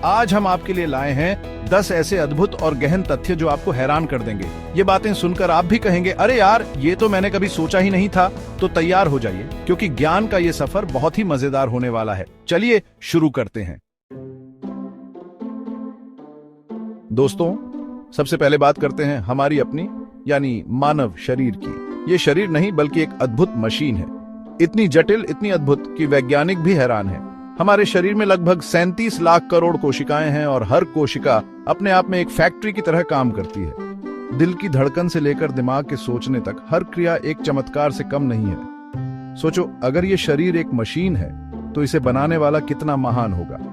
आज हम आपके लिए लाए हैं 10 ऐसे अद्भुत और गहन तथ्य जो आपको हैरान कर देंगे। ये बातें सुनकर आप भी कहेंगे, अरे यार, ये तो मैंने कभी सोचा ही नहीं था। तो तैयार हो जाइए, क्योंकि ज्ञान का ये सफर बहुत ही मजेदार होने वाला है। चलिए शुरू करते हैं। दोस्तों, सबसे पहले बात करते हैं हमारी अपनी यानी मानव शरीर की। ये शरीर नहीं बल्कि एक अद्भुत मशीन है, इतनी जटिल, इतनी अद्भुत कि वैज्ञानिक भी हैरान हैं। हमारे शरीर में लगभग 37 लाख करोड़ कोशिकाएं हैं और हर कोशिका अपने आप में एक फैक्ट्री की तरह काम करती है। दिल की धड़कन से लेकर दिमाग के सोचने तक हर क्रिया एक चमत्कार से कम नहीं है। सोचो, अगर ये शरीर एक मशीन है तो इसे बनाने वाला कितना महान होगा,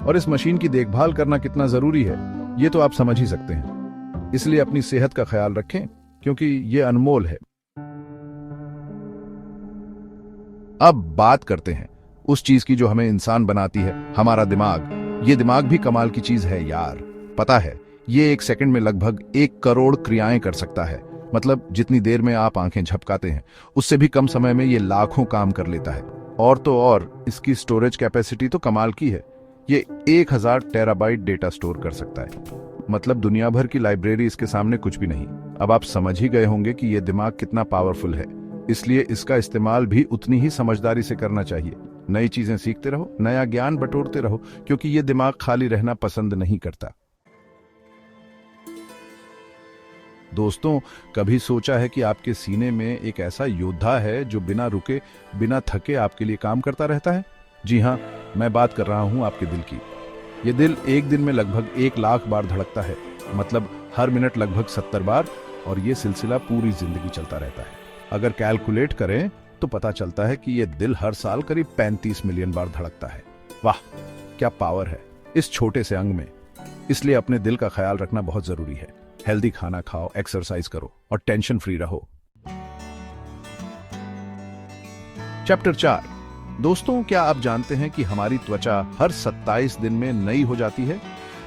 और इस मशीन की देखभाल करना कितना जरूरी है, ये तो आप समझ ही सकते हैं। इसलिए अपनी सेहत का ख्याल रखें, क्योंकि ये अनमोल है। अब बात करते हैं उस चीज की जो हमें इंसान बनाती है, हमारा दिमाग। ये दिमाग भी कमाल की चीज है यार। पता है, ये एक सेकंड में लगभग 1 करोड़ क्रियाएं कर सकता है। मतलब जितनी देर में आप आंखें झपकाते हैं, उससे भी कम समय में ये लाखों काम कर लेता है। और तो और इसकी स्टोरेज कैपेसिटी तो कमाल की है। ये 1000 टेराबाइट डेटा स्टोर कर सकता है। मतलब दुनिया भर की लाइब्रेरी इसके सामने कुछ भी नहीं। अब आप समझ ही गए होंगे कि ये दिमाग कितना पावरफुल है। इसलिए इसका इस्तेमाल भी उतनी ही समझदारी से करना चाहिए। नई चीजें सीखते रहो, नया ज्ञान बटोरते रहो, क्योंकि ये दिमाग खाली रहना पसंद नहीं करता। दोस्तों, कभी सोचा है कि आपके सीने में एक ऐसा योद्धा है जो बिना रुके, बिना थके आपके लिए काम करता रहता है? जी हाँ, मैं बात कर रहा हूं आपके दिल की। ये दिल एक दिन में लगभग 1 लाख बार धड़कता है। मतलब हर मिनट लगभग 70 बार, और ये सिलसिला पूरी जिंदगी चलता रहता है। अगर कैलकुलेट करें तो पता चलता है कि ये दिल हर साल करीब 35 मिलियन बार धड़कता है। वाह, क्या पावर है इस छोटे से अंग में। इसलिए अपने दिल का ख्याल रखना बहुत जरूरी है। हेल्दी खाना खाओ, एक्सरसाइज करो और टेंशन फ्री रहो। चैप्टर 4। दोस्तों, क्या आप जानते हैं कि हमारी त्वचा हर 27 दिन में नई हो जाती है?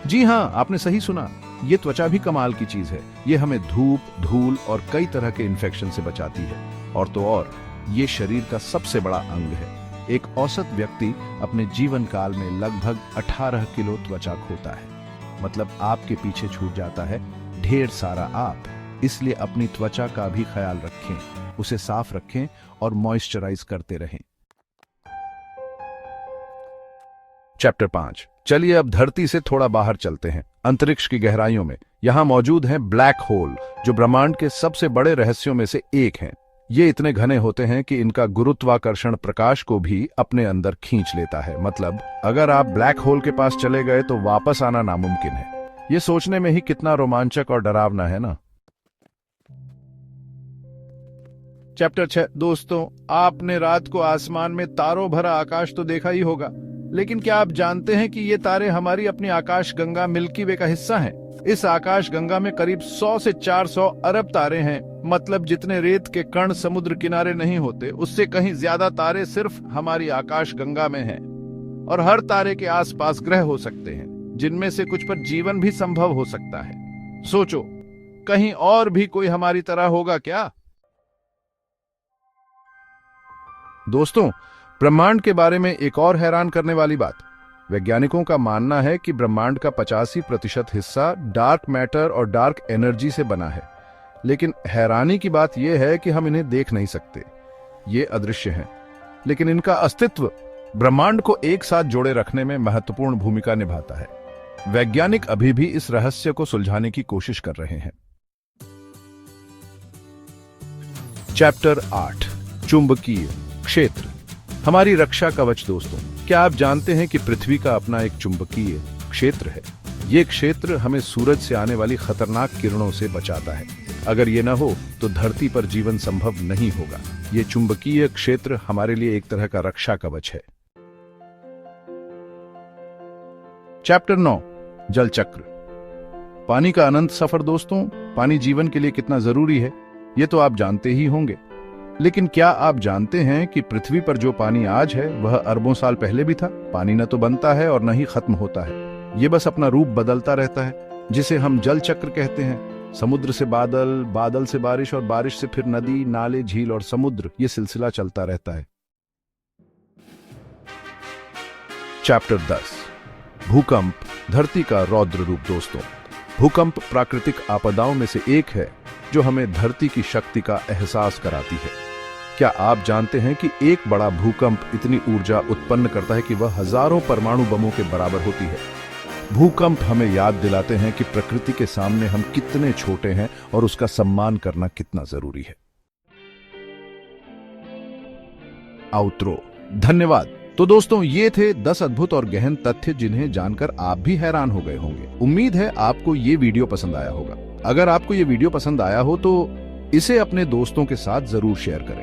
जी हाँ, आपने सही सुना। ये त्वचा भी कमाल की चीज है। ये हमें धूप, धूल और कई तरह के इन्फेक्शन से बचाती है। और तो और ये शरीर का सबसे बड़ा अंग है। एक औसत व्यक्ति अपने जीवन काल में लगभग 18 किलो त्वचा खोता है। मतलब आपके पीछे छूट जाता है ढेर सारा आप। इसलिए अपनी त्वचा का भी ख्याल रखें, उसे साफ रखें और मॉइस्चराइज करते रहें। चैप्टर 5। चलिए अब धरती से थोड़ा बाहर चलते हैं, अंतरिक्ष की गहराइयों में। यहां मौजूद हैं ब्लैक होल, जो ब्रह्मांड के सबसे बड़े रहस्यों में से एक हैं। ये इतने घने होते हैं कि इनका गुरुत्वाकर्षण प्रकाश को भी अपने अंदर खींच लेता है। मतलब अगर आप ब्लैक होल के पास चले गए तो वापस आना नामुमकिन है। ये सोचने में ही कितना रोमांचक और डरावना है ना। चैप्टर 6। दोस्तों, आपने रात को आसमान में तारों भरा आकाश तो देखा ही होगा, लेकिन क्या आप जानते हैं कि ये तारे हमारी अपनी आकाश गंगा मिल्की वे का हिस्सा हैं? इस आकाश गंगा में करीब 100 से 400 अरब तारे हैं। मतलब जितने रेत के कण समुद्र किनारे नहीं होते, उससे कहीं ज्यादा तारे सिर्फ हमारी आकाश गंगा में हैं। और हर तारे के आसपास ग्रह हो सकते हैं, जिनमें से कुछ पर जीवन भी संभव हो सकता है। सोचो, कहीं और भी कोई हमारी तरह होगा क्या? दोस्तों, ब्रह्मांड के बारे में एक और हैरान करने वाली बात। वैज्ञानिकों का मानना है कि ब्रह्मांड का 85% हिस्सा डार्क मैटर और डार्क एनर्जी से बना है। लेकिन हैरानी की बात यह है कि हम इन्हें देख नहीं सकते। ये अदृश्य हैं, लेकिन इनका अस्तित्व ब्रह्मांड को एक साथ जोड़े रखने में महत्वपूर्ण भूमिका निभाता है। वैज्ञानिक अभी भी इस रहस्य को सुलझाने की कोशिश कर रहे हैं। चैप्टर 8। चुंबकीय क्षेत्र, हमारी रक्षा कवच। दोस्तों, क्या आप जानते हैं कि पृथ्वी का अपना एक चुंबकीय क्षेत्र है? ये क्षेत्र हमें सूरज से आने वाली खतरनाक किरणों से बचाता है। अगर ये न हो तो धरती पर जीवन संभव नहीं होगा। ये चुंबकीय क्षेत्र हमारे लिए एक तरह का रक्षा कवच है। चैप्टर 9। जल चक्र, पानी का अनंत सफर। दोस्तों, पानी जीवन के लिए कितना जरूरी है, ये तो आप जानते ही होंगे। लेकिन क्या आप जानते हैं कि पृथ्वी पर जो पानी आज है वह अरबों साल पहले भी था? पानी न तो बनता है और न ही खत्म होता है। ये बस अपना रूप बदलता रहता है, जिसे हम जल चक्र कहते हैं। समुद्र से बादल, बादल से बारिश और बारिश से फिर नदी, नाले, झील और समुद्र, ये सिलसिला चलता रहता है। चैप्टर 10। भूकंप धरती का रौद्र रूप। दोस्तों, भूकंप प्राकृतिक आपदाओं में से एक है जो हमें धरती की शक्ति का एहसास कराती है। क्या आप जानते हैं कि एक बड़ा भूकंप इतनी ऊर्जा उत्पन्न करता है कि वह हजारों परमाणु बमों के बराबर होती है। भूकंप हमें याद दिलाते हैं कि प्रकृति के सामने हम कितने छोटे हैं और उसका सम्मान करना कितना जरूरी है। आउट्रो। धन्यवाद। तो दोस्तों, ये थे 10 अद्भुत और गहन तथ्य जिन्हें जानकर आप भी हैरान हो गए होंगे। उम्मीद है आपको ये वीडियो पसंद आया होगा। अगर आपको ये वीडियो पसंद आया हो तो इसे अपने दोस्तों के साथ जरूर शेयर करें।